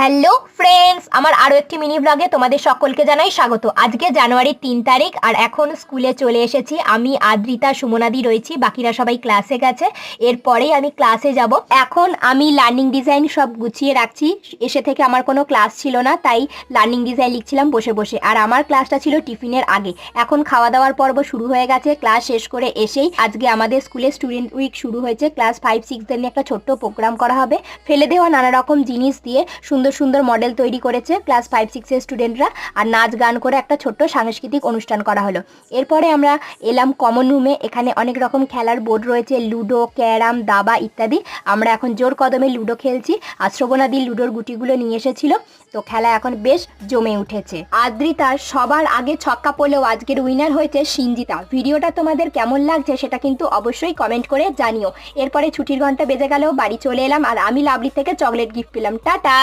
Hello friends, আমার আরও একটি মিনি ব্লগে তোমাদের সকলকে জানাই স্বাগত। আজকে জানুয়ারির 3 তারিখ আর এখন স্কুলে চলে এসেছি। আমি আদ্রিতা সুমনাদি রয়েছি, বাকিরা সবাই ক্লাসে গেছে। এরপরেই আমি ক্লাসে যাব। এখন আমি লার্নিং ডিজাইন সব গুছিয়ে রাখছি। এসে থেকে আমার কোনো ক্লাস ছিল না, তাই লার্নিং ডিজাইন লিখছিলাম বসে বসে। আর আমার ক্লাসটা ছিল টিফিনের আগে। এখন খাওয়া দাওয়ার পর্ব শুরু হয়ে গেছে। ক্লাস শেষ করে এসেই আজকে আমাদের স্কুলে স্টুডেন্ট উইক শুরু হয়েছে। ক্লাস 5-6দের নিয়ে একটা ছোট্ট প্রোগ্রাম করা হবে। ফেলে দেওয়া নানা রকম জিনিস দিয়ে সুন্দর সুন্দর মডেল তৈরি করেছে ক্লাস 5-6 এর স্টুডেন্টরা। আর নাচ গান করে একটা ছোট্ট সাংস্কৃতিক অনুষ্ঠান করা হলো। এরপরে আমরা এলাম কমন রুমে। এখানে অনেক রকম খেলার বোর্ড রয়েছে, লুডো, ক্যারাম, দাবা ইত্যাদি। আমরা এখন জোর কদমে লুডো খেলছি। আর শ্রবণাদি লুডোর গুটিগুলো নিয়ে এসেছিল, তো খেলা এখন বেশ জমে উঠেছে। আদ্রিতার সবার আগে ছক্কা পড়লেও আজকের উইনার হয়েছে সিঞ্জিতা। ভিডিওটা তোমাদের কেমন লাগছে সেটা কিন্তু অবশ্যই কমেন্ট করে জানিও। এরপরে ছুটির ঘন্টা বেজে গেল, বাড়ি চলে এলাম আর আমি লাভলি থেকে চকলেট গিফট পেলাম। টাটা।